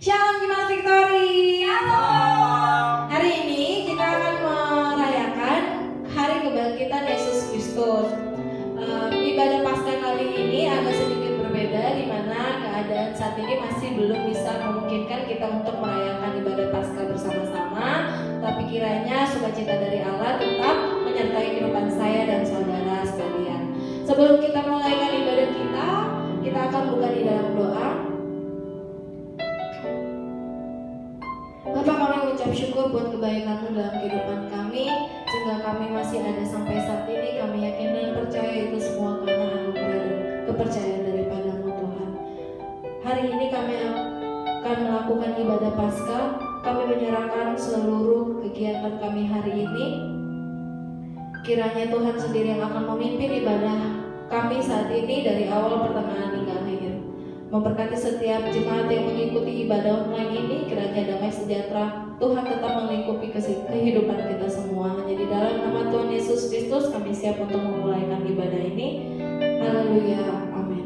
Shalom Jemaat Victory. Shalom. Hari ini kita akan merayakan Hari Kebangkitan Yesus Kristus. Ibadah Paskah kali ini agak sedikit berbeda, di mana keadaan saat ini masih belum bisa memungkinkan kita untuk merayakan ibadah Paskah bersama-sama. Tapi kiranya sukacita dari Allah tetap menyertai kehidupan saya dan saudara sekalian. Sebelum kita mulaikan ibadah kita akan buka di dalam doa. Bapak, kami mengucap syukur buat kebaikan-Mu dalam kehidupan kami, sehingga kami masih ada sampai saat ini. Kami yakin dan percaya itu semua karena anugerah dan kepercayaan daripada-Mu, Tuhan. Hari ini kami akan melakukan ibadah Paskah. Kami menyerahkan seluruh kegiatan kami hari ini. Kiranya Tuhan sendiri yang akan memimpin ibadah kami saat ini dari awal, pertengahan hingga akhir. Memberkati setiap jemaat yang mengikuti ibadah online ini, kiranya damai sejahtera Tuhan tetap melingkupi kehidupan kita semua. Hanya di dalam nama Tuhan Yesus Kristus kami siap untuk memulaikan ibadah ini. Haleluya, amin.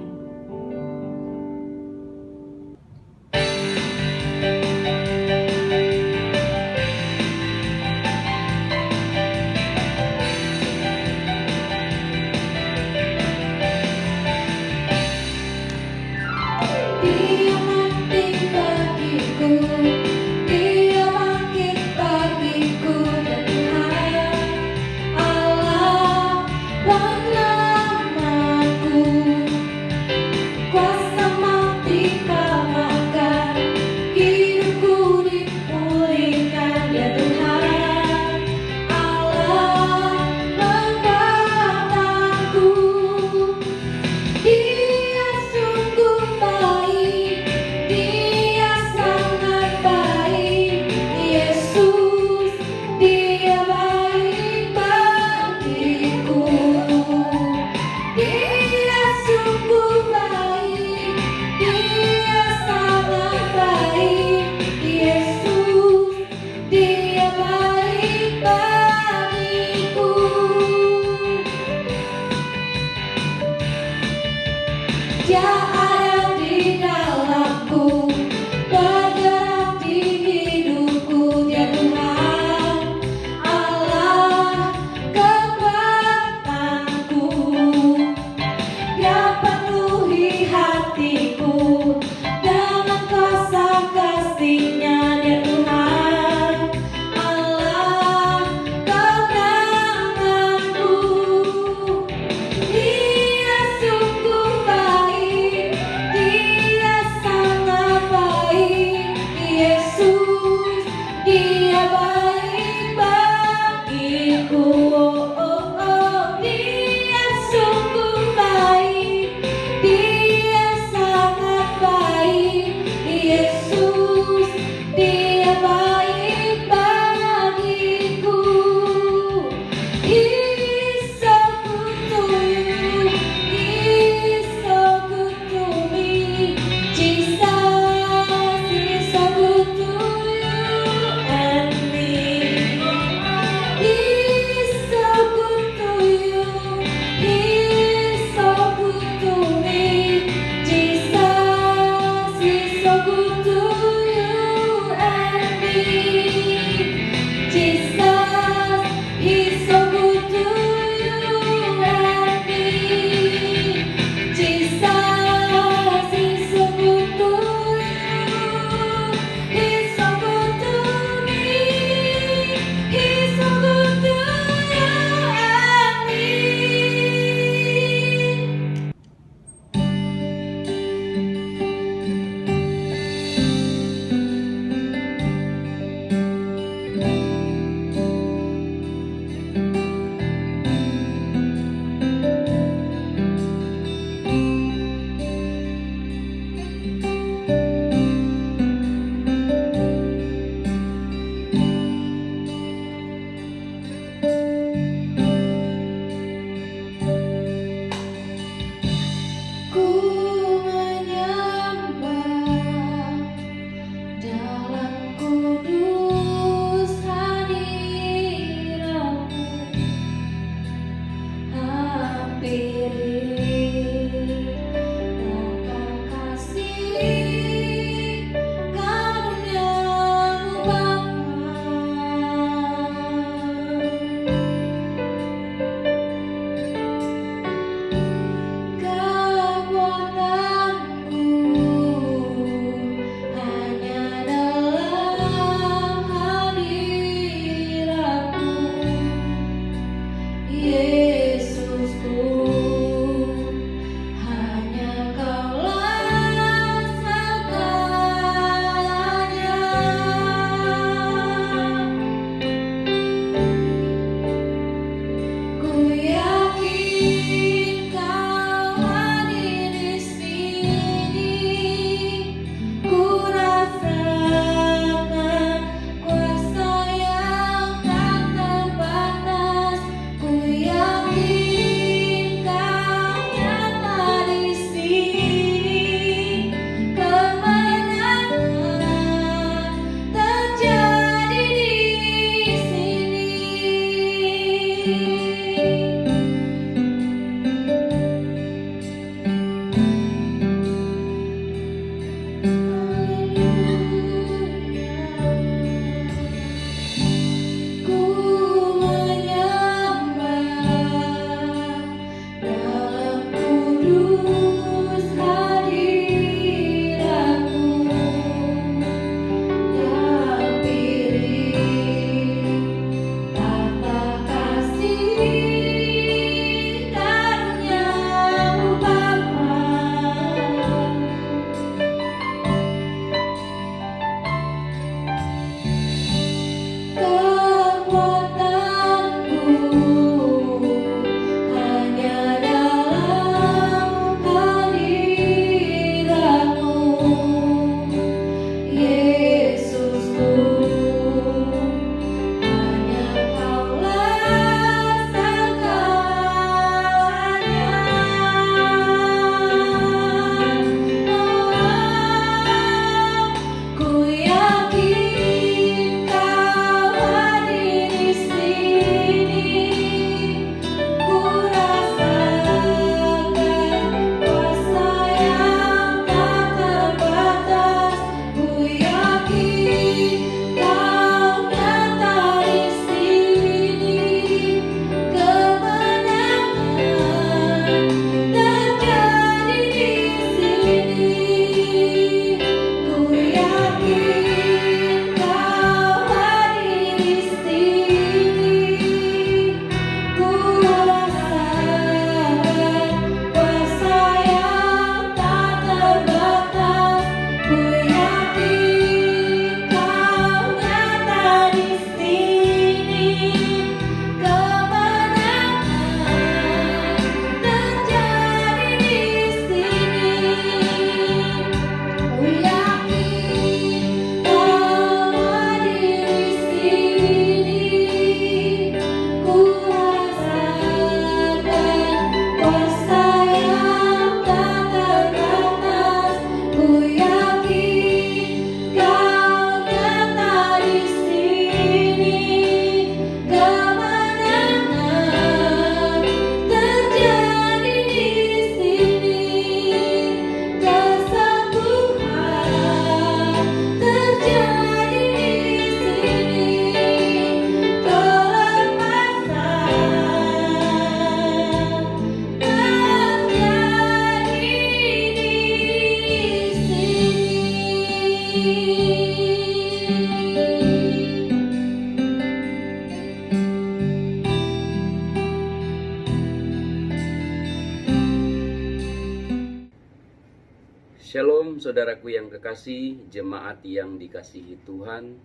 saudaraku yang kekasih, jemaat yang dikasihi Tuhan.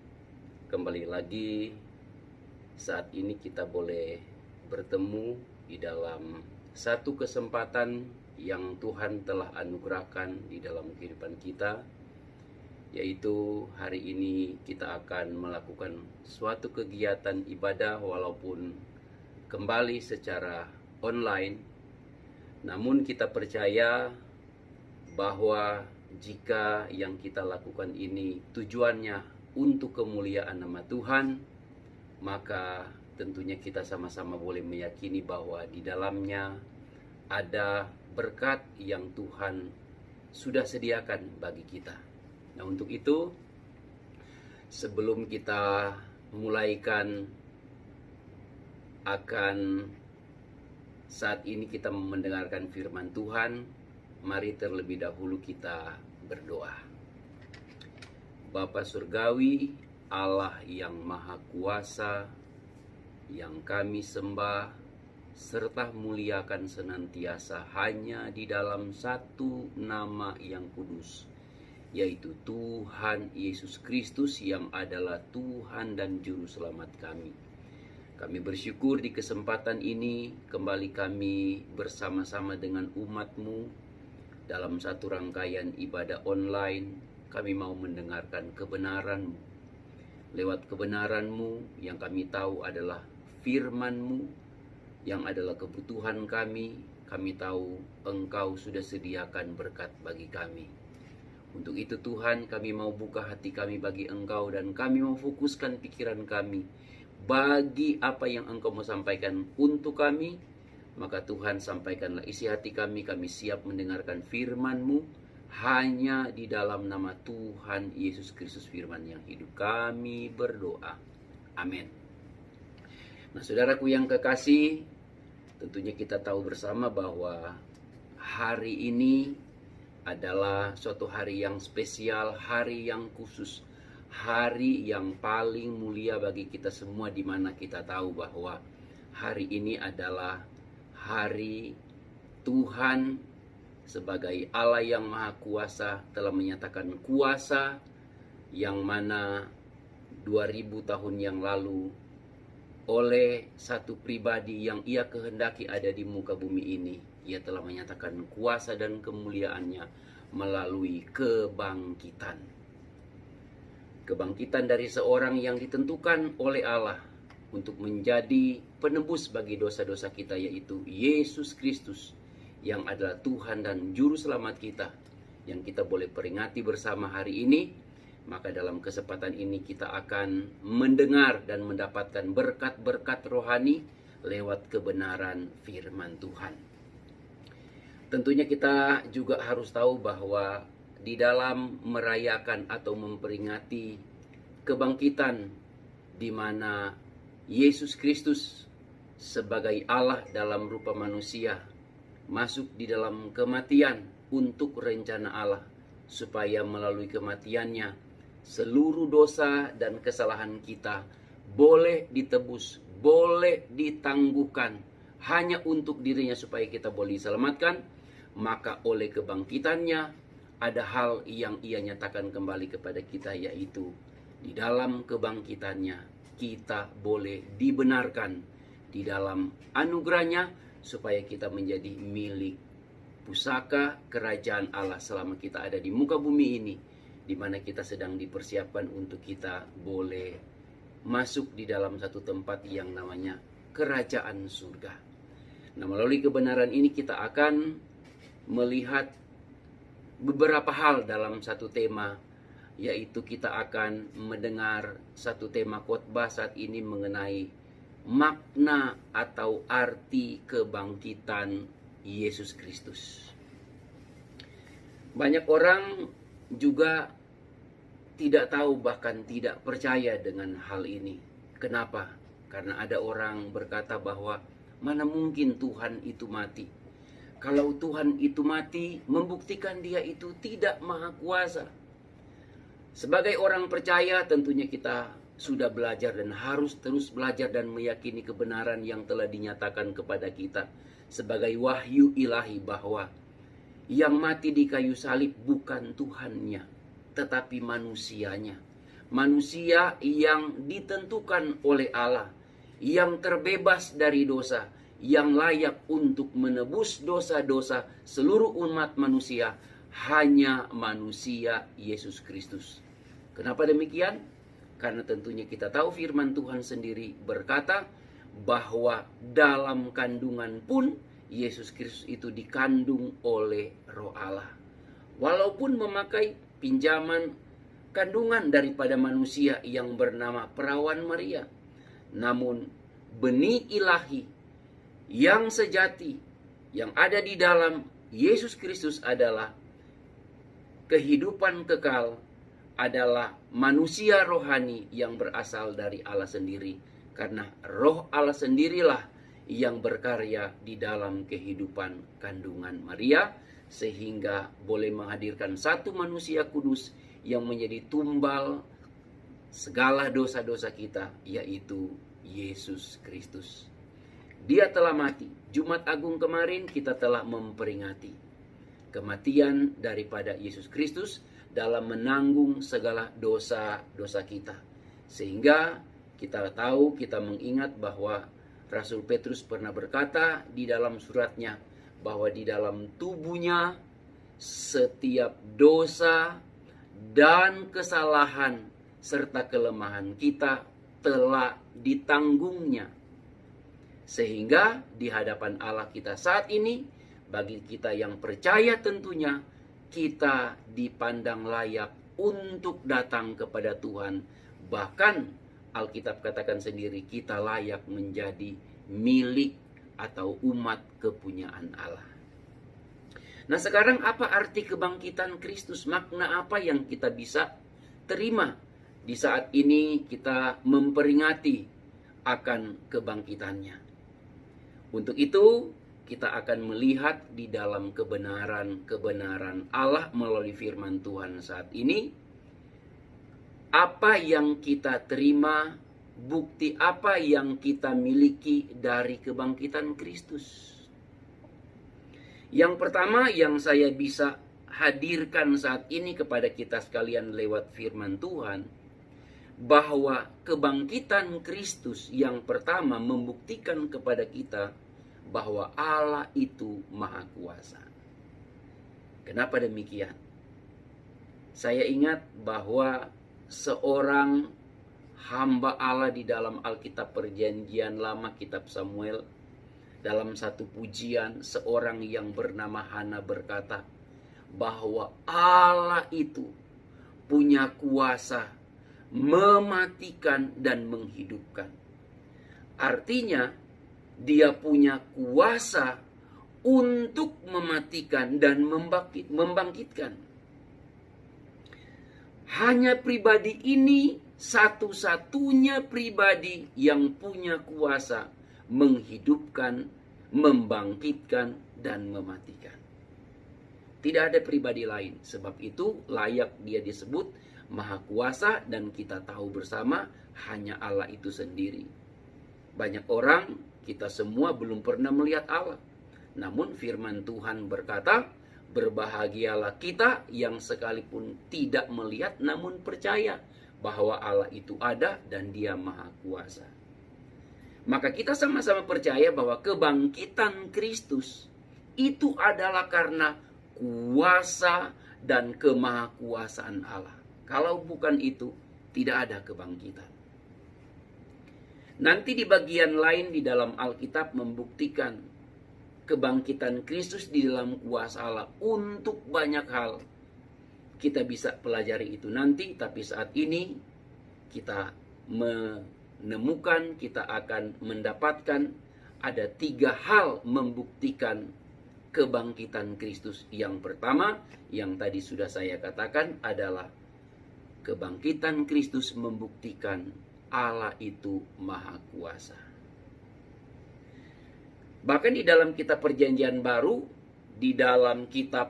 Kembali lagi saat ini kita boleh bertemu di dalam satu kesempatan yang Tuhan telah anugerahkan di dalam kehidupan kita, yaitu hari ini kita akan melakukan suatu kegiatan ibadah walaupun kembali secara online. Namun kita percaya bahwa jika yang kita lakukan ini tujuannya untuk kemuliaan nama Tuhan, maka tentunya kita sama-sama boleh meyakini bahwa di dalamnya ada berkat yang Tuhan sudah sediakan bagi kita. Nah, untuk itu, sebelum kita mulaikan akan saat ini kita mendengarkan firman Tuhan, mari terlebih dahulu kita berdoa. Bapa Surgawi, Allah yang Maha Kuasa, yang kami sembah serta muliakan senantiasa hanya di dalam satu nama yang kudus, yaitu Tuhan Yesus Kristus yang adalah Tuhan dan Juru Selamat kami. Kami bersyukur di kesempatan ini kembali kami bersama-sama dengan umat-Mu dalam satu rangkaian ibadah online. Kami mau mendengarkan kebenaran-Mu. Lewat kebenaran-Mu yang kami tahu adalah firman-Mu, yang adalah kebutuhan kami tahu Engkau sudah sediakan berkat bagi kami. Untuk itu Tuhan, kami mau buka hati kami bagi Engkau, dan kami mau fokuskan pikiran kami bagi apa yang Engkau mau sampaikan untuk kami. Maka Tuhan, sampaikanlah isi hati kami siap mendengarkan firman-Mu hanya di dalam nama Tuhan Yesus Kristus firman yang hidup. Kami berdoa. Amin. Nah, saudaraku yang kekasih, tentunya kita tahu bersama bahwa hari ini adalah suatu hari yang spesial, hari yang khusus, hari yang paling mulia bagi kita semua, di mana kita tahu bahwa hari ini adalah hari Tuhan sebagai Allah yang Maha Kuasa telah menyatakan kuasa, yang mana 2000 tahun yang lalu oleh satu pribadi yang Ia kehendaki ada di muka bumi ini, Ia telah menyatakan kuasa dan kemuliaannya melalui kebangkitan. Kebangkitan dari seorang yang ditentukan oleh Allah untuk menjadi penebus bagi dosa-dosa kita, yaitu Yesus Kristus yang adalah Tuhan dan Juru Selamat kita, yang kita boleh peringati bersama hari ini. Maka dalam kesempatan ini kita akan mendengar dan mendapatkan berkat-berkat rohani lewat kebenaran firman Tuhan. Tentunya kita juga harus tahu bahwa di dalam merayakan atau memperingati kebangkitan, di mana Yesus Kristus sebagai Allah dalam rupa manusia masuk di dalam kematian untuk rencana Allah, supaya melalui kematiannya seluruh dosa dan kesalahan kita boleh ditebus, boleh ditangguhkan hanya untuk dirinya, supaya kita boleh diselamatkan. Maka oleh kebangkitannya ada hal yang Ia nyatakan kembali kepada kita, yaitu di dalam kebangkitannya kita boleh dibenarkan di dalam anugerahnya, supaya kita menjadi milik pusaka kerajaan Allah selama kita ada di muka bumi ini, di mana kita sedang dipersiapkan untuk kita boleh masuk di dalam satu tempat yang namanya kerajaan surga. Nah, melalui kebenaran ini kita akan melihat beberapa hal dalam satu tema, yaitu kita akan mendengar satu tema khotbah saat ini mengenai makna atau arti kebangkitan Yesus Kristus. Banyak orang juga tidak tahu, bahkan tidak percaya dengan hal ini. Kenapa? Karena ada orang berkata bahwa mana mungkin Tuhan itu mati. Kalau Tuhan itu mati, membuktikan Dia itu tidak maha kuasa. Sebagai orang percaya, tentunya kita sudah belajar dan harus terus belajar dan meyakini kebenaran yang telah dinyatakan kepada kita sebagai wahyu ilahi, bahwa Yang mati di kayu salib bukan Tuhannya, tetapi manusianya. Manusia yang ditentukan oleh Allah, yang terbebas dari dosa, yang layak untuk menebus dosa-dosa seluruh umat manusia, hanya manusia Yesus Kristus. Kenapa demikian? Karena tentunya kita tahu firman Tuhan sendiri berkata bahwa dalam kandungan pun Yesus Kristus itu dikandung oleh Roh Allah. Walaupun memakai pinjaman kandungan daripada manusia yang bernama perawan Maria, namun benih ilahi yang sejati yang ada di dalam Yesus Kristus adalah kehidupan kekal, adalah manusia rohani yang berasal dari Allah sendiri. Karena Roh Allah sendirilah yang berkarya di dalam kehidupan kandungan Maria, sehingga boleh menghadirkan satu manusia kudus yang menjadi tumbal segala dosa-dosa kita, yaitu Yesus Kristus. Dia telah mati. Jumat Agung kemarin kita telah memperingati kematian daripada Yesus Kristus dalam menanggung segala dosa-dosa kita. Sehingga kita tahu, kita mengingat bahwa Rasul Petrus pernah berkata di dalam suratnya bahwa di dalam tubuhnya setiap dosa dan kesalahan serta kelemahan kita telah ditanggungnya. Sehingga di hadapan Allah kita saat ini, bagi kita yang percaya tentunya, kita dipandang layak untuk datang kepada Tuhan. Bahkan Alkitab katakan sendiri, kita layak menjadi milik atau umat kepunyaan Allah. Nah, sekarang apa arti kebangkitan Kristus? Makna apa yang kita bisa terima di saat ini kita memperingati akan kebangkitannya? Untuk itu, kita akan melihat di dalam kebenaran Allah melalui firman Tuhan saat ini. Apa yang kita terima, bukti apa yang kita miliki dari kebangkitan Kristus. Yang pertama yang saya bisa hadirkan saat ini kepada kita sekalian lewat firman Tuhan, bahwa kebangkitan Kristus yang pertama membuktikan kepada kita bahwa Allah itu Maha Kuasa. Kenapa demikian? Saya ingat bahwa seorang hamba Allah di dalam Alkitab Perjanjian Lama, kitab Samuel, dalam satu pujian, seorang yang bernama Hana berkata bahwa Allah itu punya kuasa mematikan dan menghidupkan. Artinya, dia punya kuasa untuk mematikan dan membangkitkan. Hanya pribadi ini satu-satunya pribadi yang punya kuasa menghidupkan, membangkitkan, dan mematikan. Tidak ada pribadi lain. Sebab itu layak dia disebut Maha Kuasa, dan kita tahu bersama hanya Allah itu sendiri. Banyak orang, kita semua belum pernah melihat Allah. Namun firman Tuhan berkata, berbahagialah kita yang sekalipun tidak melihat namun percaya bahwa Allah itu ada dan Dia Maha Kuasa. Maka kita sama-sama percaya bahwa kebangkitan Kristus itu adalah karena kuasa dan kemahakuasaan Allah. Kalau bukan itu, tidak ada kebangkitan. Nanti di bagian lain di dalam Alkitab membuktikan kebangkitan Kristus di dalam kuasa Allah untuk banyak hal. Kita bisa pelajari itu nanti, tapi saat ini kita menemukan, kita akan mendapatkan ada 3 hal membuktikan kebangkitan Kristus. Yang pertama, yang tadi sudah saya katakan adalah kebangkitan Kristus membuktikan Allah itu Maha Kuasa. Bahkan di dalam kitab Perjanjian Baru, di dalam kitab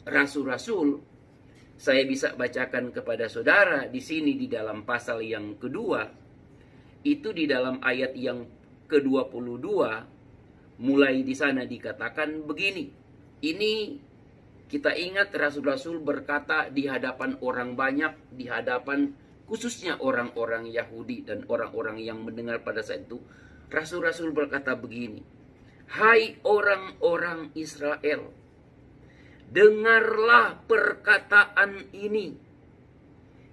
Rasul-Rasul, saya bisa bacakan kepada saudara di sini di dalam pasal yang kedua, itu di dalam ayat yang ke-22, mulai di sana dikatakan begini. Ini Kita ingat rasul-rasul berkata di hadapan orang banyak, di hadapan khususnya orang-orang Yahudi dan orang-orang yang mendengar pada saat itu. Rasul-rasul berkata begini, "Hai orang-orang Israel, dengarlah perkataan ini.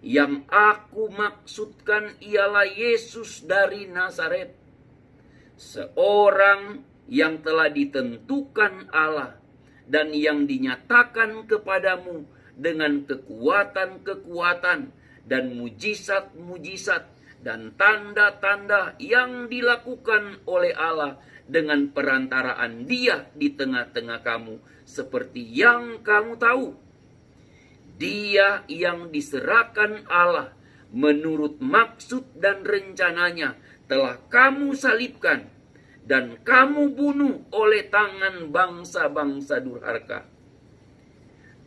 Yang aku maksudkan ialah Yesus dari Nazaret, seorang yang telah ditentukan Allah dan yang dinyatakan kepadamu dengan kekuatan-kekuatan dan mujizat-mujizat dan tanda-tanda yang dilakukan oleh Allah dengan perantaraan Dia di tengah-tengah kamu, seperti yang kamu tahu. Dia yang diserahkan Allah menurut maksud dan rencananya telah kamu salibkan dan kamu bunuh oleh tangan bangsa-bangsa durhaka.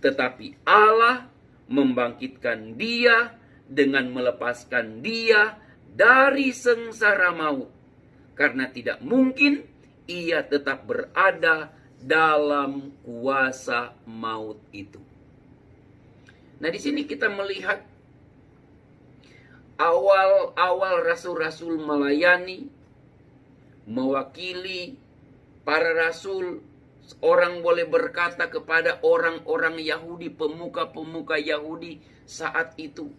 Tetapi Allah membangkitkan Dia dengan melepaskan Dia dari sengsara maut, karena tidak mungkin Ia tetap berada dalam kuasa maut itu." Nah, di sini kita melihat awal-awal rasul-rasul melayani, mewakili para rasul. Orang boleh berkata kepada orang-orang Yahudi, pemuka-pemuka Yahudi saat itu,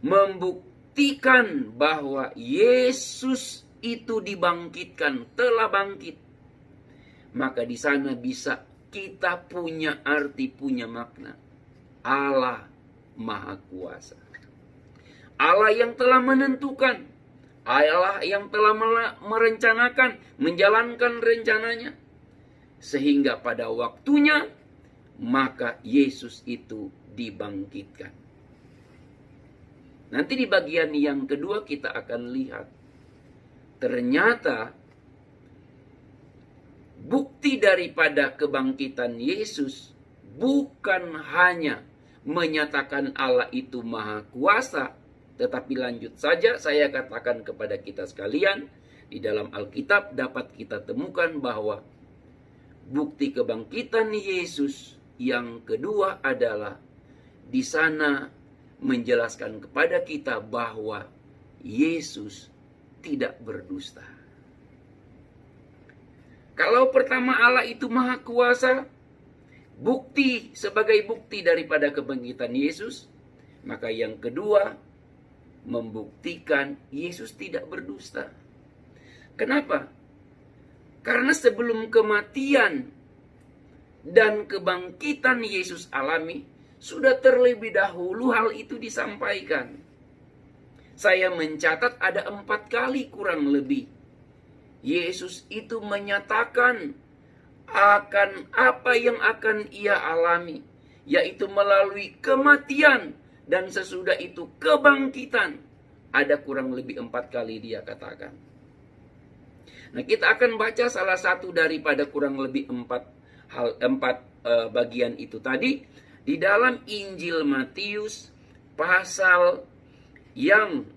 membuktikan bahwa Yesus itu dibangkitkan, telah bangkit. Maka di sana bisa kita punya arti, punya makna. Allah Maha Kuasa. Allah yang telah menentukan, Allah yang telah merencanakan, menjalankan rencananya, sehingga pada waktunya maka Yesus itu dibangkitkan. Nanti di bagian yang kedua kita akan lihat, ternyata bukti daripada kebangkitan Yesus bukan hanya menyatakan Allah itu Maha Kuasa, tetapi lanjut saja saya katakan kepada kita sekalian, di dalam Alkitab dapat kita temukan bahwa bukti kebangkitan Yesus yang kedua adalah di sana menjelaskan kepada kita bahwa Yesus tidak berdusta. Kalau pertama Allah itu Maha Kuasa, bukti sebagai bukti daripada kebangkitan Yesus, maka yang kedua membuktikan Yesus tidak berdusta. Kenapa? Karena sebelum kematian dan kebangkitan Yesus alami, sudah terlebih dahulu hal itu disampaikan. Saya mencatat ada 4 kali kurang lebih Yesus itu menyatakan akan apa yang akan Ia alami, yaitu melalui kematian dan sesudah itu kebangkitan. Ada kurang lebih 4 kali Dia katakan. Nah, kita akan baca salah satu daripada kurang lebih 4 bagian itu tadi di dalam Injil Matius pasal yang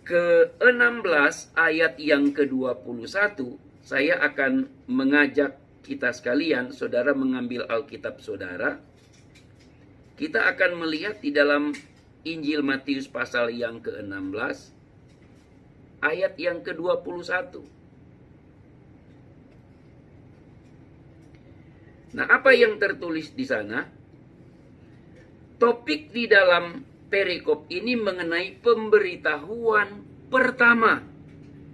ke-16 ayat yang ke-21. Saya akan mengajak kita sekalian, saudara mengambil Alkitab saudara. Kita akan melihat di dalam Injil Matius pasal yang ke-16 ayat yang ke-21. Nah, apa yang tertulis di sana? Topik di dalam perikop ini mengenai pemberitahuan pertama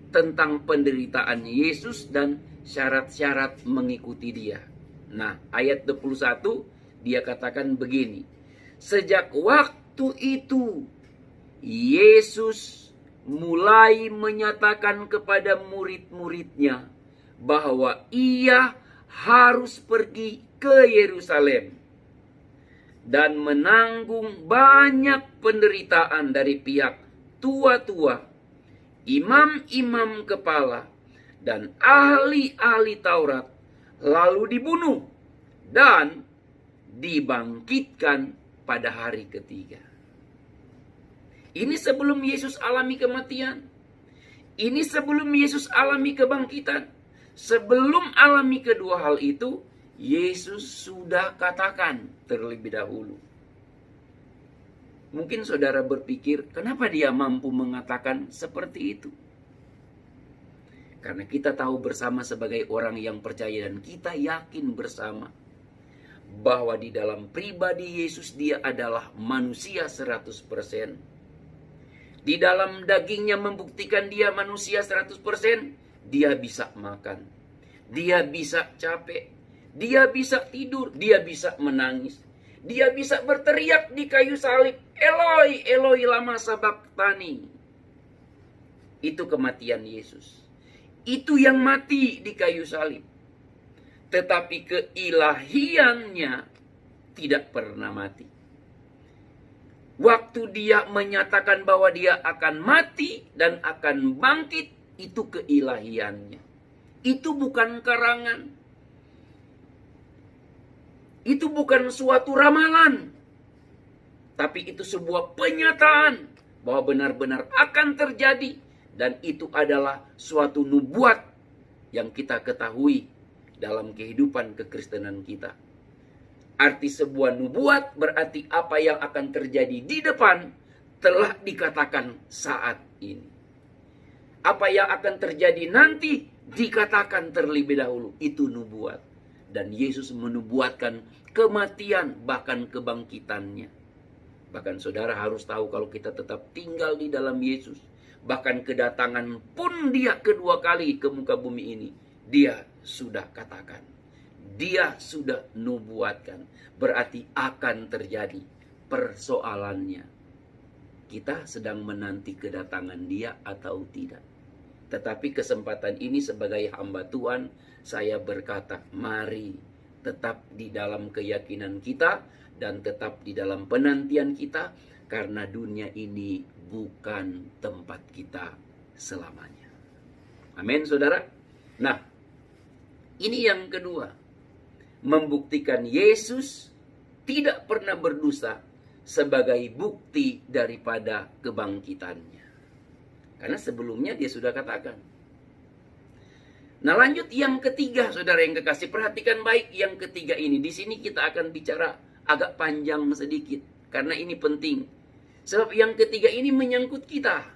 tentang penderitaan Yesus dan syarat-syarat mengikuti Dia. Nah, ayat 21 Dia katakan begini. Sejak waktu itu Yesus mulai menyatakan kepada murid-muridnya bahwa Ia harus pergi ke Yerusalem dan menanggung banyak penderitaan dari pihak tua-tua, imam-imam kepala, dan ahli-ahli Taurat, lalu dibunuh dan dibangkitkan pada hari ketiga. Ini sebelum Yesus alami kematian. Ini sebelum Yesus alami kebangkitan. Sebelum alami kedua hal itu, Yesus sudah katakan terlebih dahulu. Mungkin saudara berpikir, kenapa dia mampu mengatakan seperti itu? Karena kita tahu bersama sebagai orang yang percaya dan kita yakin bersama bahwa di dalam pribadi Yesus dia adalah manusia 100%. Di dalam dagingnya membuktikan dia manusia 100%, dia bisa makan, dia bisa capek, dia bisa tidur, dia bisa menangis, dia bisa berteriak di kayu salib, Eloi, Eloi lama sabachthani. Itu kematian Yesus. Itu yang mati di kayu salib. Tetapi keilahiannya tidak pernah mati. Waktu dia menyatakan bahwa dia akan mati dan akan bangkit, itu keilahiannya. Itu bukan karangan. Itu bukan suatu ramalan. Tapi itu sebuah penyataan bahwa benar-benar akan terjadi. Dan itu adalah suatu nubuat yang kita ketahui dalam kehidupan kekristenan kita. Arti sebuah nubuat berarti apa yang akan terjadi di depan telah dikatakan saat ini. Apa yang akan terjadi nanti dikatakan terlebih dahulu. Itu nubuat. Dan Yesus menubuatkan kematian bahkan kebangkitannya. Bahkan saudara harus tahu kalau kita tetap tinggal di dalam Yesus. Bahkan kedatangan pun dia kedua kali ke muka bumi ini. Dia sudah katakan. Dia sudah nubuatkan. Berarti akan terjadi. Persoalannya, kita sedang menanti kedatangan dia atau tidak. Tetapi kesempatan ini sebagai hamba Tuhan, saya berkata, mari tetap di dalam keyakinan kita dan tetap di dalam penantian kita, karena dunia ini bukan tempat kita selamanya. Amin, saudara. Nah, ini yang kedua, membuktikan Yesus tidak pernah berdosa sebagai bukti daripada kebangkitannya. Karena sebelumnya dia sudah katakan. Nah, lanjut yang ketiga, saudara yang kekasih, perhatikan baik yang ketiga ini. Di sini kita akan bicara agak panjang sedikit, karena ini penting. Sebab yang ketiga ini menyangkut kita.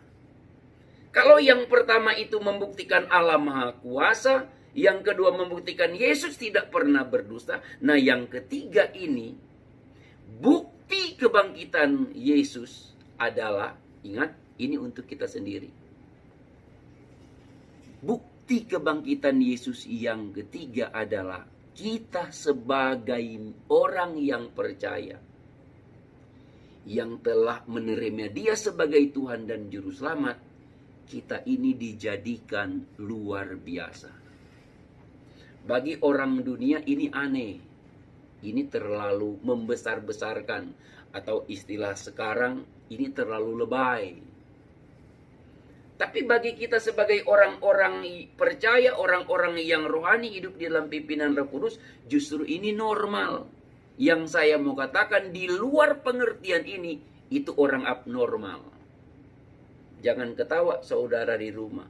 Kalau yang pertama itu membuktikan Allah Maha Kuasa, yang kedua membuktikan Yesus tidak pernah berdusta. Nah, yang ketiga ini, bukti kebangkitan Yesus adalah, ingat, ini untuk kita sendiri. Bukti kebangkitan Yesus yang ketiga adalah kita sebagai orang yang percaya, yang telah menerima dia sebagai Tuhan dan Juru Selamat, kita ini dijadikan luar biasa. Bagi orang dunia ini aneh. Ini terlalu membesar-besarkan. Atau istilah sekarang, ini terlalu lebay. Tapi bagi kita sebagai orang-orang percaya, orang-orang yang rohani hidup di dalam pimpinan Roh Kudus, justru ini normal. Yang saya mau katakan di luar pengertian ini, itu orang abnormal. Jangan ketawa saudara di rumah.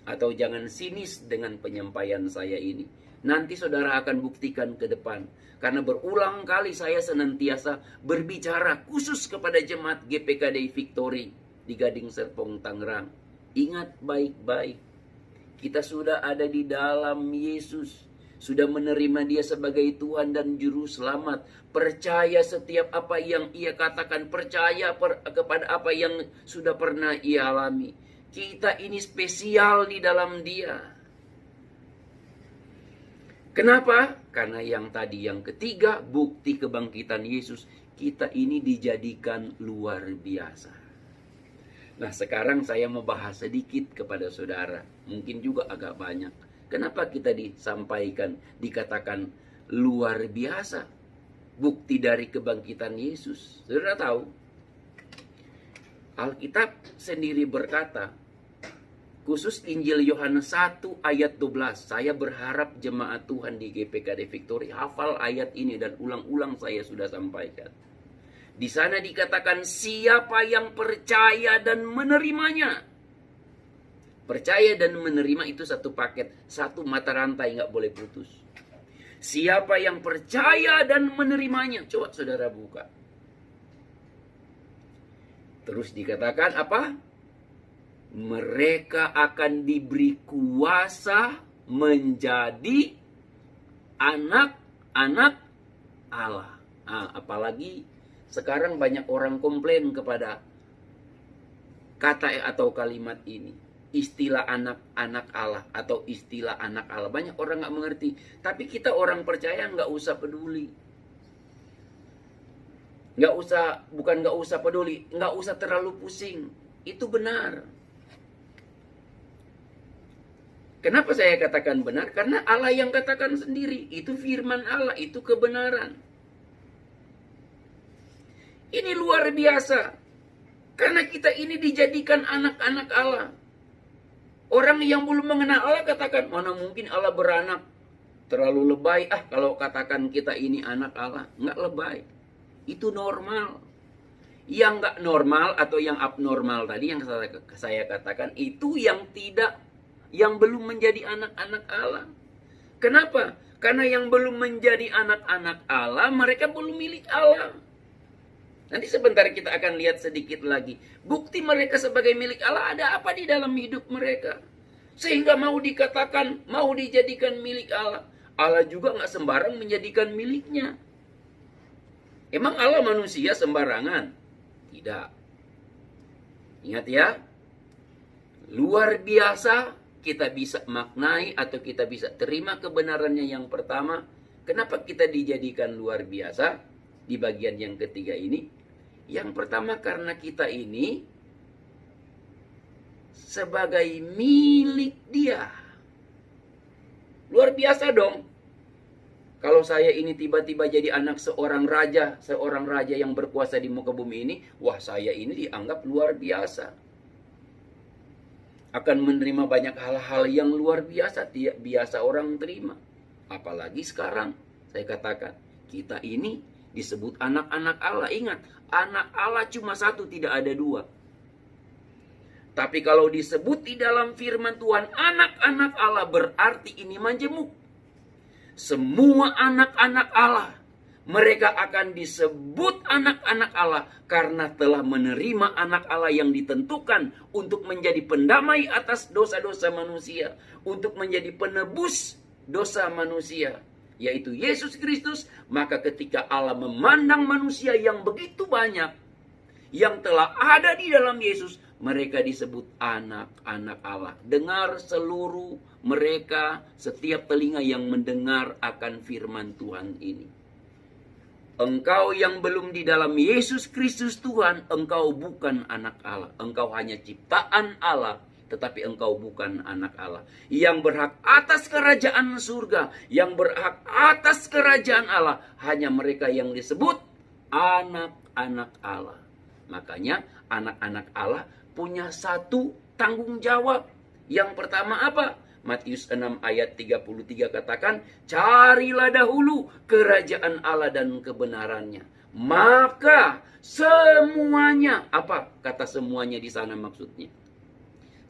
Atau jangan sinis dengan penyampaian saya ini. Nanti saudara akan buktikan ke depan. Karena berulang kali saya senantiasa berbicara khusus kepada jemaat GPKD Victory di Gading Serpong, Tangerang. Ingat baik-baik. Kita sudah ada di dalam Yesus. Sudah menerima dia sebagai Tuhan dan Juru Selamat. Percaya setiap apa yang ia katakan. Percaya kepada apa yang sudah pernah ia alami. Kita ini spesial di dalam dia. Kenapa? Karena yang tadi yang ketiga, bukti kebangkitan Yesus. Kita ini dijadikan luar biasa. Nah, sekarang saya mau bahas sedikit kepada saudara. Mungkin juga agak banyak. Kenapa kita disampaikan, dikatakan luar biasa? Bukti dari kebangkitan Yesus. Saudara tahu, Alkitab sendiri berkata, khusus Injil Yohanes 1 ayat 12. Saya berharap jemaat Tuhan di GPKD Victory hafal ayat ini dan ulang-ulang saya sudah sampaikan. Di sana dikatakan siapa yang percaya dan menerimanya Percaya dan menerima itu satu paket, satu mata rantai, nggak boleh putus. Siapa yang percaya dan menerimanya? Coba saudara buka. Terus dikatakan apa? Mereka akan diberi kuasa menjadi anak-anak Allah. Nah, apalagi sekarang banyak orang komplain kepada kata atau kalimat ini. Istilah anak-anak Allah atau istilah anak Allah. Banyak orang nggak mengerti. Tapi kita orang percaya nggak usah peduli. Bukan nggak usah peduli, nggak usah terlalu pusing. Itu benar. Kenapa saya katakan benar? Karena Allah yang katakan sendiri. Itu firman Allah, itu kebenaran. Ini luar biasa. Karena kita ini dijadikan anak-anak Allah. Orang yang belum mengenal Allah katakan, mana mungkin Allah beranak. Terlalu lebay. Kalau katakan kita ini anak Allah. Nggak lebay. Itu normal. Yang nggak normal atau yang abnormal tadi yang saya katakan, itu yang belum menjadi anak-anak Allah. Kenapa? Karena yang belum menjadi anak-anak Allah, mereka belum milik Allah. Nanti sebentar kita akan lihat sedikit lagi. Bukti mereka sebagai milik Allah ada apa di dalam hidup mereka. Sehingga mau dikatakan, mau dijadikan milik Allah. Allah juga nggak sembarang menjadikan miliknya. Emang Allah manusia sembarangan? Tidak. Ingat ya. Luar biasa kita bisa maknai atau kita bisa terima kebenarannya yang pertama. Kenapa kita dijadikan luar biasa di bagian yang ketiga ini? Yang pertama karena kita ini sebagai milik Dia. Luar biasa dong. Kalau saya ini tiba-tiba jadi anak seorang raja yang berkuasa di muka bumi ini, wah saya ini dianggap luar biasa. Akan menerima banyak hal-hal yang luar biasa, tidak biasa orang terima. Apalagi sekarang, saya katakan, kita ini disebut anak-anak Allah. Ingat, anak Allah cuma satu, tidak ada dua. Tapi kalau disebut di dalam firman Tuhan, anak-anak Allah berarti ini majemuk. Semua anak-anak Allah, mereka akan disebut anak-anak Allah karena telah menerima anak Allah yang ditentukan untuk menjadi pendamai atas dosa-dosa manusia, untuk menjadi penebus dosa manusia, yaitu Yesus Kristus. Maka ketika Allah memandang manusia yang begitu banyak yang telah ada di dalam Yesus, mereka disebut anak-anak Allah. Dengar seluruh mereka, setiap telinga yang mendengar akan firman Tuhan ini. Engkau yang belum di dalam Yesus Kristus Tuhan, engkau bukan anak Allah. Engkau hanya ciptaan Allah, tetapi engkau bukan anak Allah. Yang berhak atas kerajaan surga, yang berhak atas kerajaan Allah, hanya mereka yang disebut anak-anak Allah. Makanya anak-anak Allah punya satu tanggung jawab. Yang pertama apa? Matius 6 ayat 33 katakan, carilah dahulu kerajaan Allah dan kebenarannya. Maka semuanya, apa kata semuanya di sana maksudnya?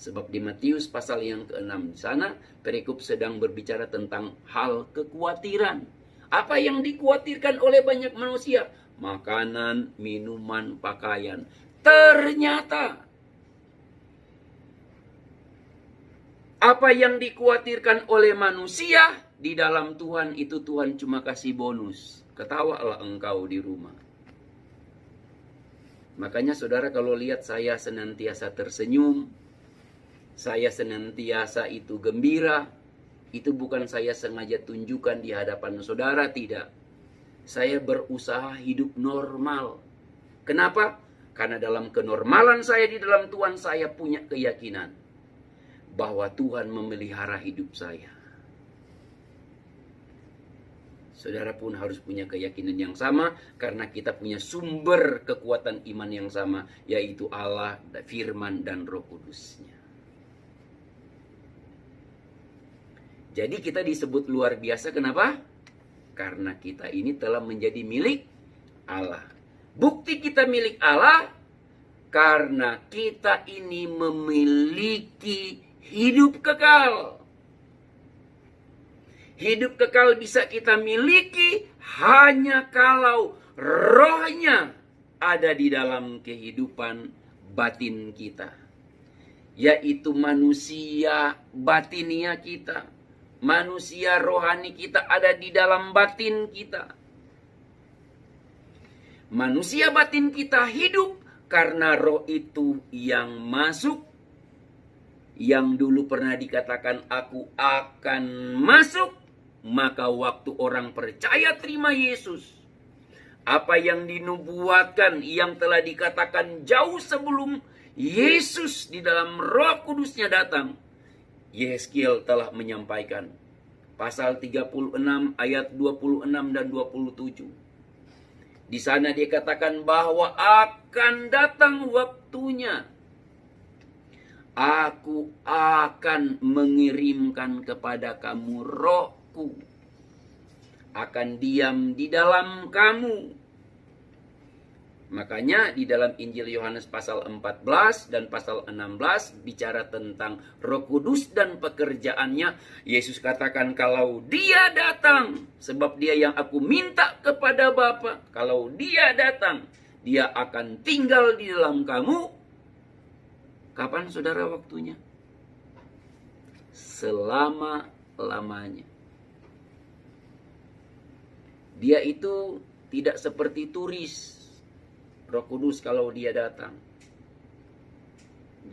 Sebab di Matius pasal yang ke-6 di sana, perikop sedang berbicara tentang hal kekhawatiran. Apa yang dikhawatirkan oleh banyak manusia? Makanan, minuman, pakaian. Ternyata apa yang dikhawatirkan oleh manusia di dalam Tuhan itu Tuhan cuma kasih bonus. Ketawalah engkau di rumah. Makanya saudara kalau lihat saya senantiasa tersenyum, saya senantiasa itu gembira, itu bukan saya sengaja tunjukkan di hadapan saudara, tidak. Saya berusaha hidup normal. Kenapa? Karena dalam kenormalan saya di dalam Tuhan saya punya keyakinan bahwa Tuhan memelihara hidup saya. Saudara pun harus punya keyakinan yang sama karena kita punya sumber kekuatan iman yang sama, yaitu Allah, Firman, dan Roh Kudus-Nya. Jadi kita disebut luar biasa, kenapa? Karena kita ini telah menjadi milik Allah. Bukti kita milik Allah karena kita ini memiliki hidup kekal. Hidup kekal bisa kita miliki hanya kalau rohnya ada di dalam kehidupan batin kita. Yaitu manusia batinia kita. Manusia rohani kita ada di dalam batin kita. Manusia batin kita hidup karena roh itu yang masuk. Yang dulu pernah dikatakan aku akan masuk. Maka waktu orang percaya terima Yesus, apa yang dinubuatkan, yang telah dikatakan jauh sebelum Yesus di dalam Roh Kudusnya datang, Yeskiel telah menyampaikan. Pasal 36 ayat 26 dan 27. Di sana dia katakan bahwa akan datang waktunya. Aku akan mengirimkan kepada kamu rohku. Akan diam di dalam kamu. Makanya di dalam Injil Yohanes pasal 14 dan pasal 16 bicara tentang Roh Kudus dan pekerjaannya. Yesus katakan kalau dia datang, sebab dia yang aku minta kepada Bapa, kalau dia datang, dia akan tinggal di dalam kamu. Kapan saudara waktunya? Selama-lamanya. Dia itu tidak seperti turis. Roh Kudus kalau dia datang,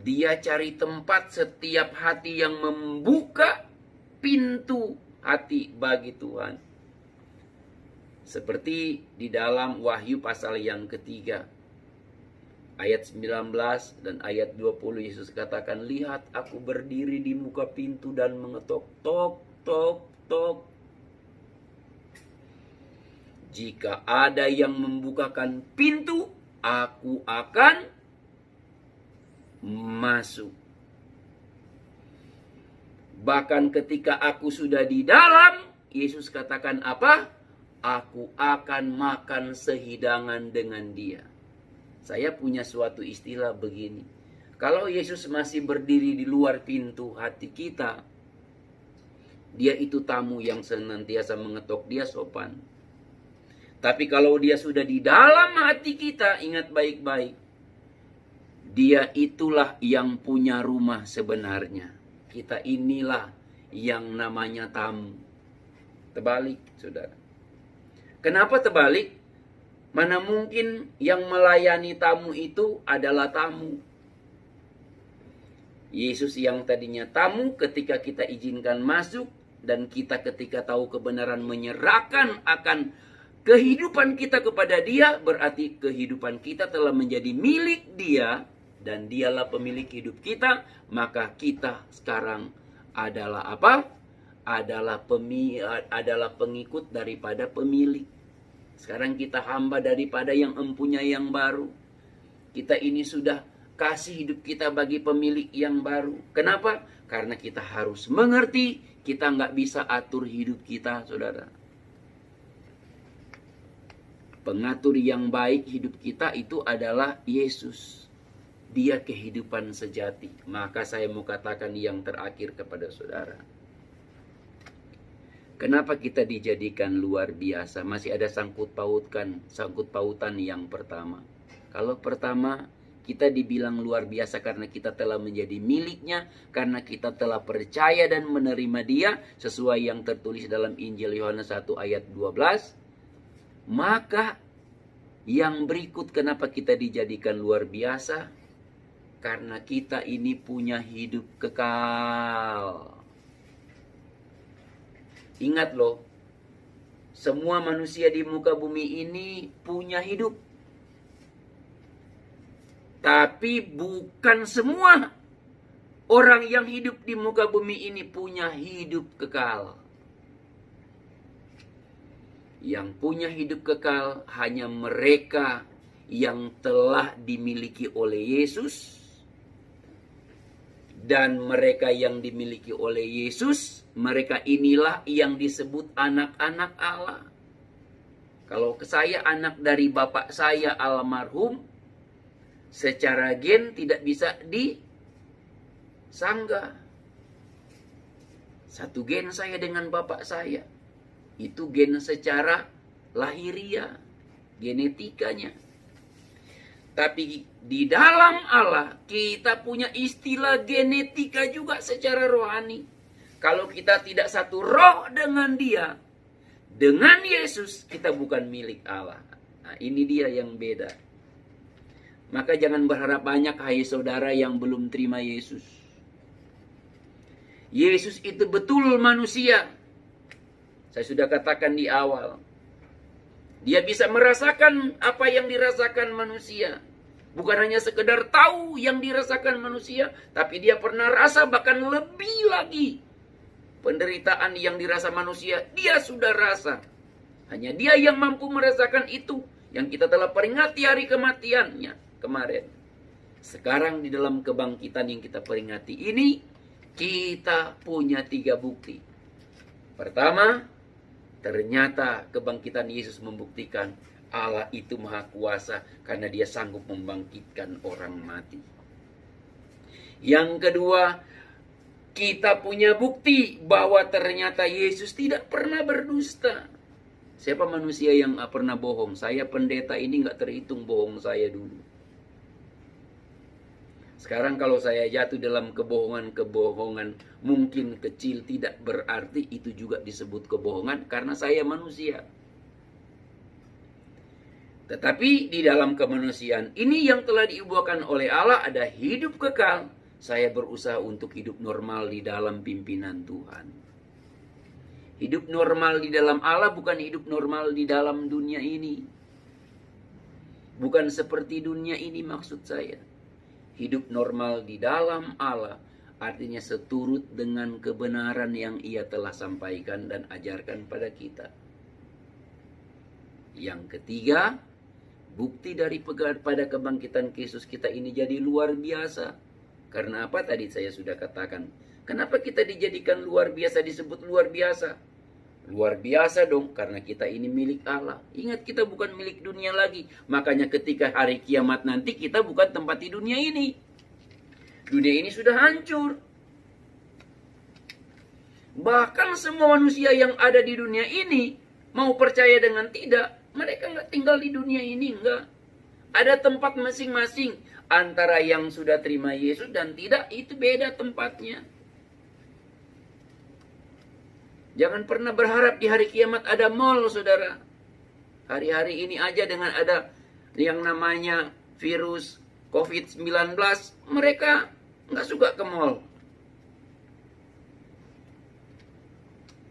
dia cari tempat setiap hati yang membuka pintu hati bagi Tuhan. Seperti di dalam Wahyu pasal yang ketiga, ayat 19 dan ayat 20, Yesus katakan, lihat aku berdiri di muka pintu dan mengetok, tok, tok, tok. Jika ada yang membukakan pintu, aku akan masuk. Bahkan ketika aku sudah di dalam, Yesus katakan apa? Aku akan makan sehidangan dengan dia. Saya punya suatu istilah begini. Kalau Yesus masih berdiri di luar pintu hati kita, dia itu tamu yang senantiasa mengetok, dia sopan. Tapi kalau dia sudah di dalam hati kita, ingat baik-baik. Dia itulah yang punya rumah sebenarnya. Kita inilah yang namanya tamu. Terbalik, saudara. Kenapa terbalik? Mana mungkin yang melayani tamu itu adalah tamu. Yesus yang tadinya tamu ketika kita izinkan masuk. Dan kita ketika tahu kebenaran menyerahkan akan kehidupan kita kepada dia, berarti kehidupan kita telah menjadi milik dia dan dialah pemilik hidup kita. Maka kita sekarang adalah apa? Adalah pengikut daripada pemilik. Sekarang kita hamba daripada yang empunya yang baru. Kita ini sudah kasih hidup kita bagi pemilik yang baru. Kenapa? Karena kita harus mengerti, kita nggak bisa atur hidup kita, saudara. Pengatur yang baik hidup kita itu adalah Yesus. Dia kehidupan sejati. Maka saya mau katakan yang terakhir kepada saudara. Kenapa kita dijadikan luar biasa? Masih ada sangkut pautan yang pertama. Kalau pertama, kita dibilang luar biasa karena kita telah menjadi miliknya. Karena kita telah percaya dan menerima dia. Sesuai yang tertulis dalam Injil Yohanes 1 ayat 12. Maka yang berikut kenapa kita dijadikan luar biasa? Karena kita ini punya hidup kekal. Ingat loh, semua manusia di muka bumi ini punya hidup. Tapi bukan semua orang yang hidup di muka bumi ini punya hidup kekal. Yang punya hidup kekal hanya mereka yang telah dimiliki oleh Yesus. Dan mereka yang dimiliki oleh Yesus, mereka inilah yang disebut anak-anak Allah. Kalau saya anak dari bapak saya almarhum, secara gen tidak bisa disanggah. Satu gen saya dengan bapak saya. Itu gen secara lahiriah, genetikanya. Tapi di dalam Allah kita punya istilah genetika juga secara rohani. Kalau kita tidak satu roh dengan Dia, dengan Yesus, kita bukan milik Allah. Nah, ini dia yang beda. Maka jangan berharap banyak, hai saudara yang belum terima Yesus. Yesus itu betul manusia. Saya sudah katakan di awal. Dia bisa merasakan apa yang dirasakan manusia. Bukan hanya sekedar tahu yang dirasakan manusia, tapi dia pernah rasa bahkan lebih lagi. Penderitaan yang dirasa manusia, dia sudah rasa. Hanya dia yang mampu merasakan itu, yang kita telah peringati hari kematiannya kemarin. Sekarang di dalam kebangkitan yang kita peringati ini, kita punya 3 bukti. Pertama, ternyata kebangkitan Yesus membuktikan Allah itu maha kuasa karena dia sanggup membangkitkan orang mati. Yang kedua, kita punya bukti bahwa ternyata Yesus tidak pernah berdusta. Siapa manusia yang pernah bohong? Saya pendeta ini gak terhitung bohong saya dulu. Sekarang kalau saya jatuh dalam kebohongan-kebohongan mungkin kecil tidak berarti itu juga disebut kebohongan karena saya manusia. Tetapi di dalam kemanusiaan ini yang telah diubahkan oleh Allah ada hidup kekal. Saya berusaha untuk hidup normal di dalam pimpinan Tuhan. Hidup normal di dalam Allah bukan hidup normal di dalam dunia ini. Bukan seperti dunia ini maksud saya. Hidup normal di dalam Allah artinya seturut dengan kebenaran yang Ia telah sampaikan dan ajarkan pada kita. Yang ketiga, bukti pada kebangkitan Yesus kita ini jadi luar biasa. Karena apa tadi saya sudah katakan? Kenapa kita dijadikan luar biasa, disebut luar biasa? Luar biasa dong, karena kita ini milik Allah. Ingat, kita bukan milik dunia lagi. Makanya ketika hari kiamat nanti, kita bukan tempat di dunia ini. Dunia ini sudah hancur. Bahkan semua manusia yang ada di dunia ini, mau percaya dengan tidak, mereka nggak tinggal di dunia ini, nggak. Ada tempat masing-masing. Antara yang sudah terima Yesus dan tidak, itu beda tempatnya. Jangan pernah berharap di hari kiamat ada mall, saudara. Hari-hari ini aja dengan ada yang namanya virus COVID-19, mereka nggak suka ke mall.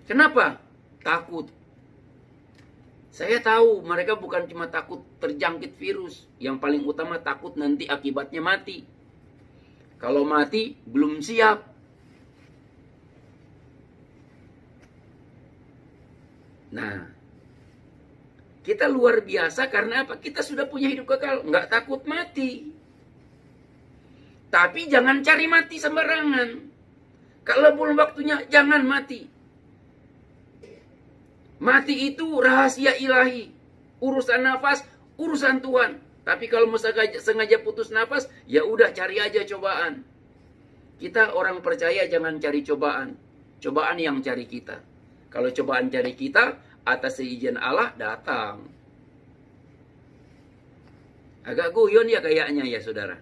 Kenapa? Takut. Saya tahu mereka bukan cuma takut terjangkit virus. Yang paling utama takut nanti akibatnya mati. Kalau mati, belum siap. Nah, kita luar biasa karena apa? Kita sudah punya hidup kekal, nggak takut mati. Tapi jangan cari mati sembarangan. Kalau belum waktunya, jangan mati. Mati itu rahasia ilahi. Urusan nafas, urusan Tuhan. Tapi kalau sengaja putus nafas, ya udah cari aja cobaan. Kita orang percaya jangan cari cobaan. Cobaan yang cari kita. Kalau cobaan cari kita, atas seizin Allah datang. Agak guyon ya kayaknya ya saudara.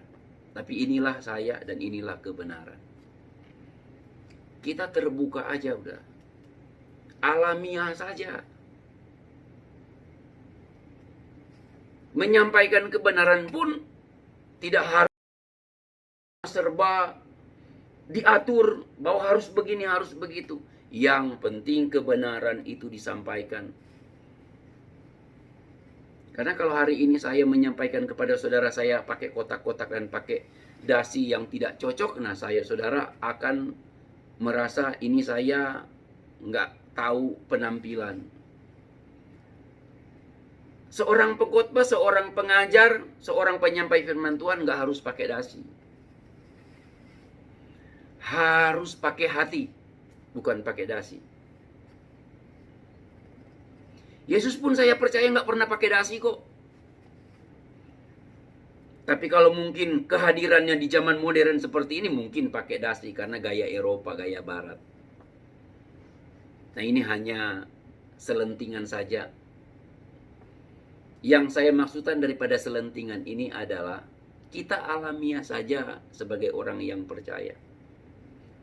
Tapi inilah saya dan inilah kebenaran. Kita terbuka aja udah. Alamiah saja. Menyampaikan kebenaran pun tidak harus serba diatur bahwa harus begini, harus begitu. Yang penting kebenaran itu disampaikan. Karena kalau hari ini saya menyampaikan kepada saudara saya pakai kotak-kotak dan pakai dasi yang tidak cocok, nah saya saudara akan merasa ini saya nggak tahu penampilan. Seorang pengkhotbah, seorang pengajar, seorang penyampai firman Tuhan nggak harus pakai dasi. Harus pakai hati, bukan pakai dasi. Yesus pun saya percaya nggak pernah pakai dasi kok. Tapi kalau mungkin kehadirannya di zaman modern seperti ini mungkin pakai dasi karena gaya Eropa, gaya Barat. Nah, ini hanya selentingan saja. Yang saya maksudkan daripada selentingan ini adalah kita alamiah saja sebagai orang yang percaya.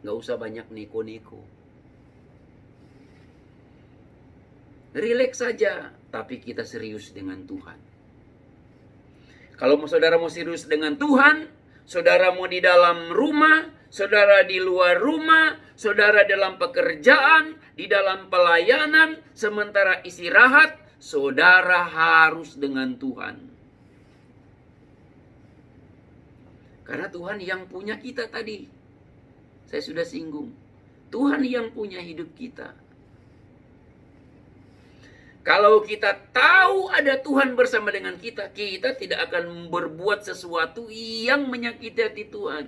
Nggak usah banyak neko-neko. Rileks saja, tapi kita serius dengan Tuhan. Kalau saudara mau serius dengan Tuhan, saudara mau di dalam rumah, saudara di luar rumah, saudara dalam pekerjaan, di dalam pelayanan, sementara istirahat, saudara harus dengan Tuhan. Karena Tuhan yang punya kita tadi. Saya sudah singgung. Tuhan yang punya hidup kita. Kalau kita tahu ada Tuhan bersama dengan kita, kita tidak akan berbuat sesuatu yang menyakiti hati Tuhan.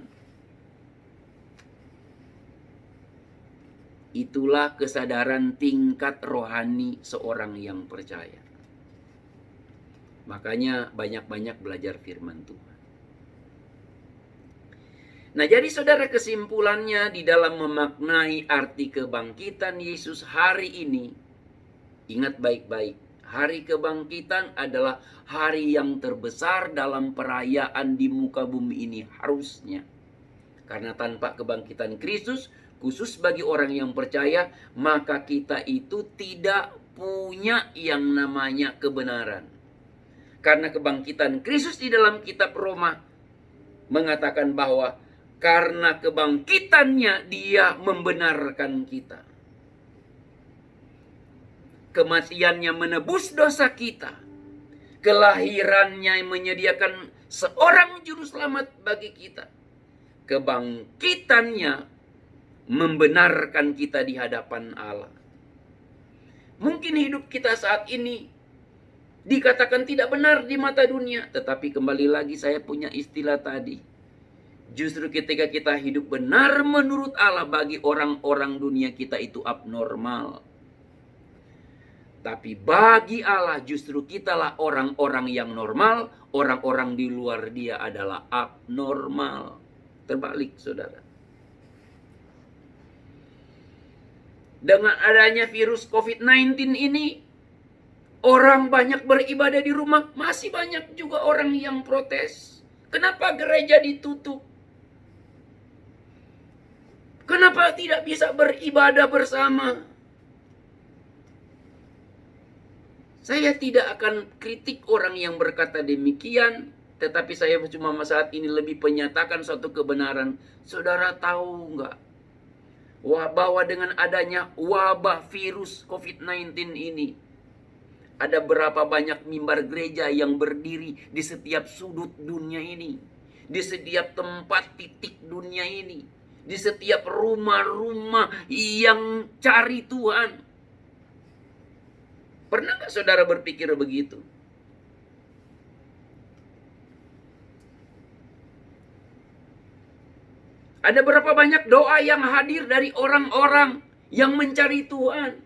Itulah kesadaran tingkat rohani seorang yang percaya. Makanya banyak-banyak belajar firman Tuhan. Nah, jadi saudara, kesimpulannya di dalam memaknai arti kebangkitan Yesus hari ini, ingat baik-baik, hari kebangkitan adalah hari yang terbesar dalam perayaan di muka bumi ini harusnya. Karena tanpa kebangkitan Kristus, khusus bagi orang yang percaya, maka kita itu tidak punya yang namanya kebenaran. Karena kebangkitan Kristus di dalam kitab Roma mengatakan bahwa karena kebangkitannya dia membenarkan kita. Kematiannya menebus dosa kita. Kelahirannya menyediakan seorang juru selamat bagi kita. Kebangkitannya membenarkan kita di hadapan Allah. Mungkin hidup kita saat ini dikatakan tidak benar di mata dunia. Tetapi kembali lagi saya punya istilah tadi. Justru ketika kita hidup benar menurut Allah, bagi orang-orang dunia kita itu abnormal. Tapi bagi Allah justru kitalah orang-orang yang normal. Orang-orang di luar dia adalah abnormal. Terbalik, saudara. Dengan adanya virus COVID-19 ini, orang banyak beribadah di rumah. Masih banyak juga orang yang protes. Kenapa gereja ditutup? Kenapa tidak bisa beribadah bersama? Saya tidak akan kritik orang yang berkata demikian, tetapi saya cuma saat ini lebih menyatakan suatu kebenaran. Saudara tahu enggak? Bahwa dengan adanya wabah virus COVID-19 ini, ada berapa banyak mimbar gereja yang berdiri di setiap sudut dunia ini. Di setiap tempat titik dunia ini. Di setiap rumah-rumah yang cari Tuhan. Pernah nggak saudara berpikir begitu? Ada berapa banyak doa yang hadir dari orang-orang yang mencari Tuhan?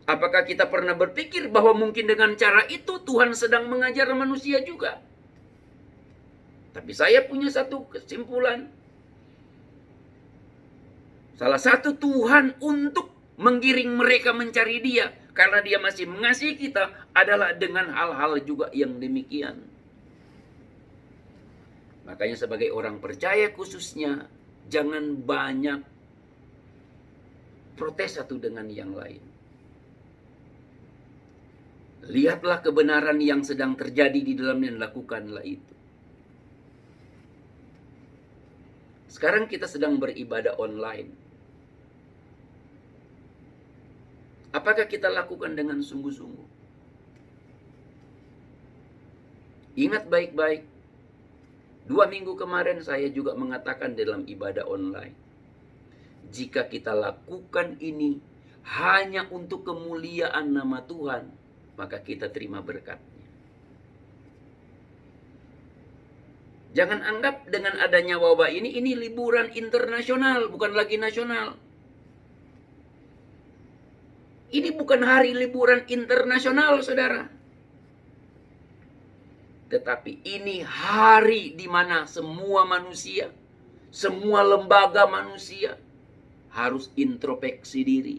Apakah kita pernah berpikir bahwa mungkin dengan cara itu Tuhan sedang mengajar manusia juga? Tapi saya punya satu kesimpulan. Salah satu Tuhan untuk menggiring mereka mencari Dia, karena Dia masih mengasihi kita, adalah dengan hal-hal juga yang demikian. Makanya sebagai orang percaya khususnya, jangan banyak protes satu dengan yang lain. Lihatlah kebenaran yang sedang terjadi di dalamnya dan lakukanlah itu. Sekarang kita sedang beribadah online. Apakah kita lakukan dengan sungguh-sungguh? Ingat baik-baik. 2 minggu kemarin saya juga mengatakan dalam ibadah online. Jika kita lakukan ini hanya untuk kemuliaan nama Tuhan, maka kita terima berkatnya. Jangan anggap dengan adanya wabah ini liburan internasional, bukan lagi nasional. Ini bukan hari liburan internasional, saudara. Tetapi ini hari di mana semua manusia, semua lembaga manusia, harus introspeksi diri.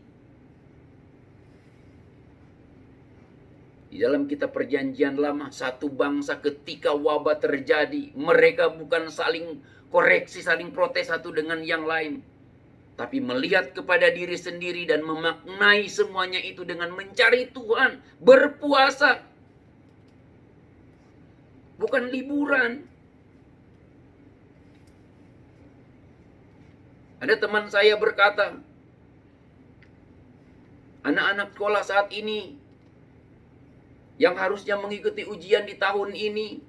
Di dalam kitab Perjanjian Lama, satu bangsa ketika wabah terjadi, mereka bukan saling koreksi, saling protes satu dengan yang lain, tapi melihat kepada diri sendiri dan memaknai semuanya itu dengan mencari Tuhan, berpuasa. Bukan liburan. Ada teman saya berkata, anak-anak sekolah saat ini yang harusnya mengikuti ujian di tahun ini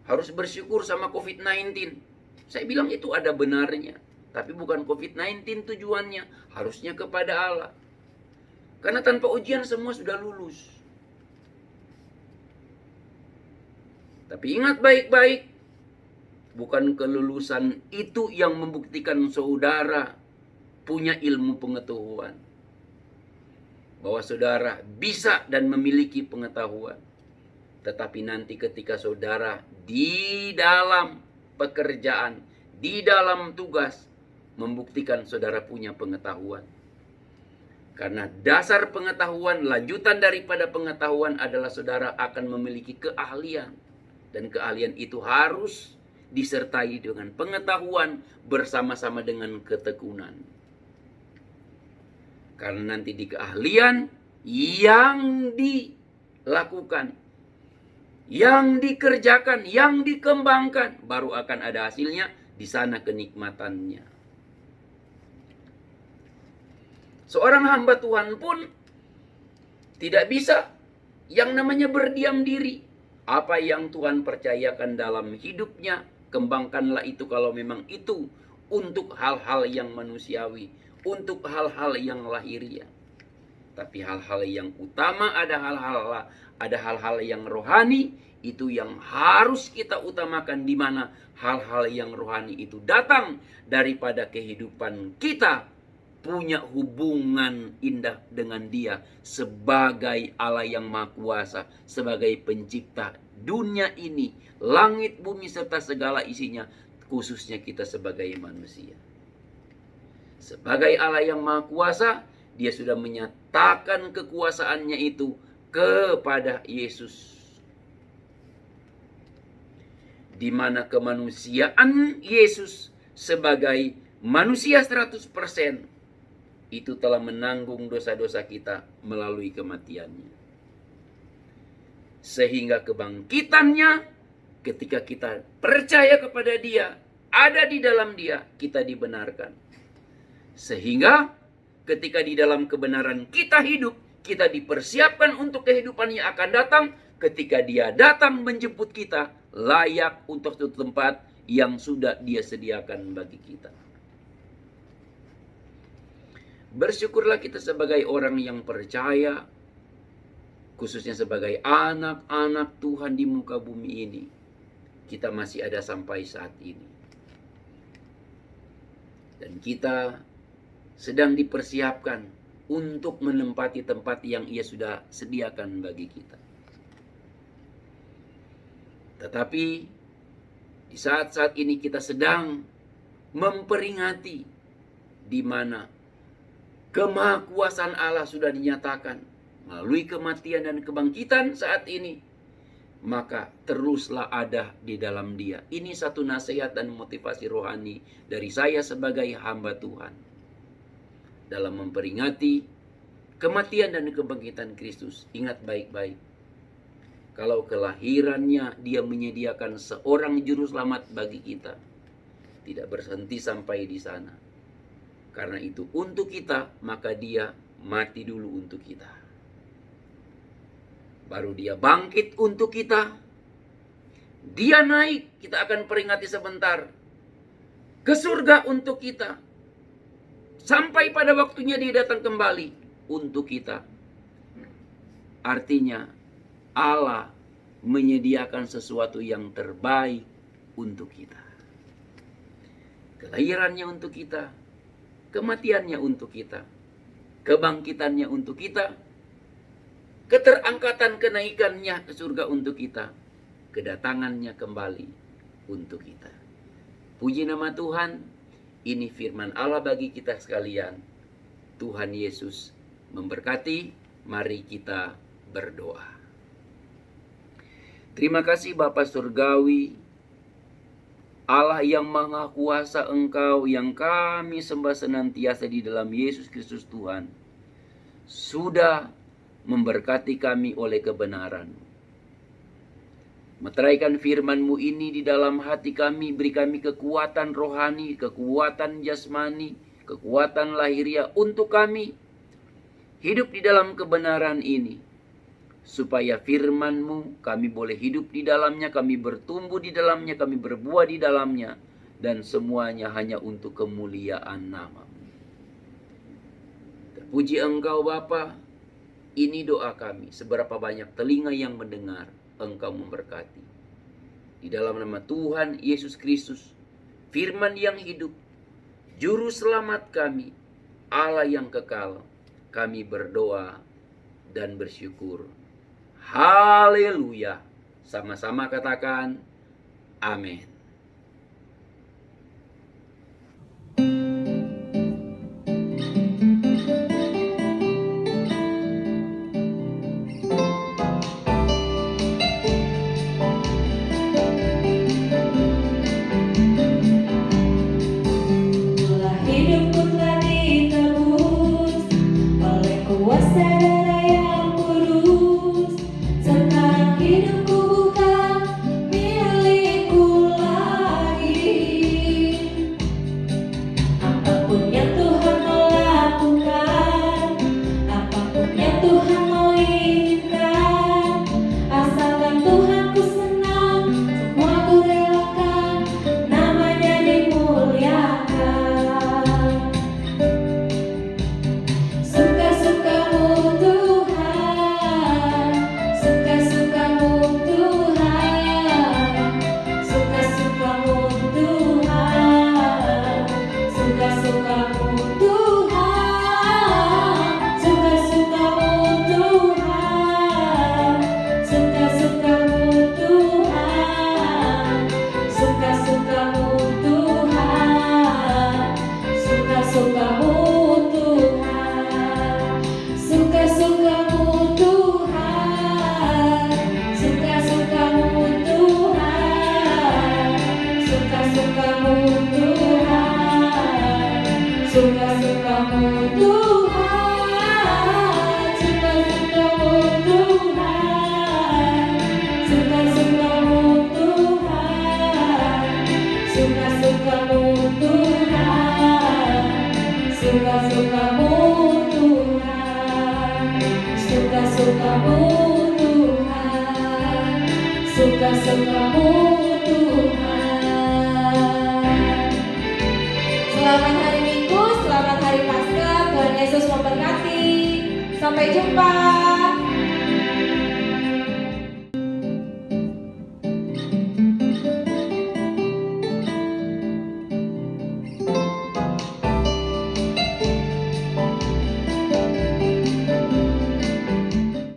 harus bersyukur sama COVID-19. Saya bilang itu ada benarnya. Tapi bukan COVID-19 tujuannya. Harusnya kepada Allah. Karena tanpa ujian semua sudah lulus. Tapi ingat baik-baik. Bukan kelulusan itu yang membuktikan saudara punya ilmu pengetahuan. Bahwa saudara bisa dan memiliki pengetahuan. Tetapi nanti ketika saudara di dalam pekerjaan, di dalam tugas, membuktikan saudara punya pengetahuan. Karena dasar pengetahuan, lanjutan daripada pengetahuan adalah saudara akan memiliki keahlian. Dan keahlian itu harus disertai dengan pengetahuan bersama-sama dengan ketekunan. Karena nanti di keahlian yang dilakukan, yang dikerjakan, yang dikembangkan, baru akan ada hasilnya, di sana kenikmatannya. Seorang hamba Tuhan pun tidak bisa yang namanya berdiam diri. Apa yang Tuhan percayakan dalam hidupnya, kembangkanlah itu kalau memang itu untuk hal-hal yang manusiawi, untuk hal-hal yang lahiriah. Tapi hal-hal yang utama ada hal-hal yang rohani, itu yang harus kita utamakan, di mana hal-hal yang rohani itu datang daripada kehidupan kita punya hubungan indah dengan Dia sebagai Allah yang Maha Kuasa, sebagai pencipta dunia ini, langit, bumi serta segala isinya, khususnya kita sebagai manusia. Sebagai Allah yang Maha Kuasa, Dia sudah menyatakan kekuasaannya itu kepada Yesus. Di mana kemanusiaan Yesus sebagai manusia 100% itu telah menanggung dosa-dosa kita melalui kematiannya. Sehingga kebangkitannya, ketika kita percaya kepada Dia, ada di dalam Dia, kita dibenarkan. Sehingga ketika di dalam kebenaran kita hidup, kita dipersiapkan untuk kehidupan yang akan datang. Ketika Dia datang menjemput kita, layak untuk suatu tempat yang sudah Dia sediakan bagi kita. Bersyukurlah kita sebagai orang yang percaya, khususnya sebagai anak-anak Tuhan di muka bumi ini, kita masih ada sampai saat ini. Dan kita sedang dipersiapkan untuk menempati tempat yang Ia sudah sediakan bagi kita. Tetapi di saat-saat ini kita sedang memperingati di mana kemahakuasaan Allah sudah dinyatakan melalui kematian dan kebangkitan saat ini. Maka teruslah ada di dalam Dia. Ini satu nasihat dan motivasi rohani dari saya sebagai hamba Tuhan. Dalam memperingati kematian dan kebangkitan Kristus, ingat baik-baik. Kalau kelahirannya Dia menyediakan seorang juru selamat bagi kita, tidak berhenti sampai di sana. Karena itu untuk kita, maka Dia mati dulu untuk kita. Baru Dia bangkit untuk kita. Dia naik, kita akan peringati sebentar, ke surga untuk kita. Sampai pada waktunya Dia datang kembali untuk kita. Artinya Allah menyediakan sesuatu yang terbaik untuk kita. Kelahirannya untuk kita, kematiannya untuk kita, kebangkitannya untuk kita, keterangkatan kenaikannya ke surga untuk kita, kedatangannya kembali untuk kita. Puji nama Tuhan, Ini firman Allah bagi kita sekalian. Tuhan Yesus memberkati. Mari kita berdoa. Terima kasih Bapa Surgawi, Allah yang Maha Kuasa, Engkau yang kami sembah senantiasa di dalam Yesus Kristus Tuhan, sudah memberkati kami oleh kebenaran. Meteraikan firman-Mu ini di dalam hati kami, beri kami kekuatan rohani, kekuatan jasmani, kekuatan lahiriah untuk kami hidup di dalam kebenaran ini. Supaya firman-Mu kami boleh hidup di dalamnya, kami bertumbuh di dalamnya, kami berbuah di dalamnya. Dan semuanya hanya untuk kemuliaan nama-Mu. Terpuji Engkau Bapa, ini doa kami. Seberapa banyak telinga yang mendengar, Engkau memberkati. Di dalam nama Tuhan Yesus Kristus, firman yang hidup, Juru Selamat kami, Allah yang kekal, kami berdoa dan bersyukur. Haleluya. Sama-sama katakan amin. Suka-sukamu Tuhan. Selamat hari Minggu, selamat hari Paskah. Tuhan Yesus memberkati. Sampai jumpa.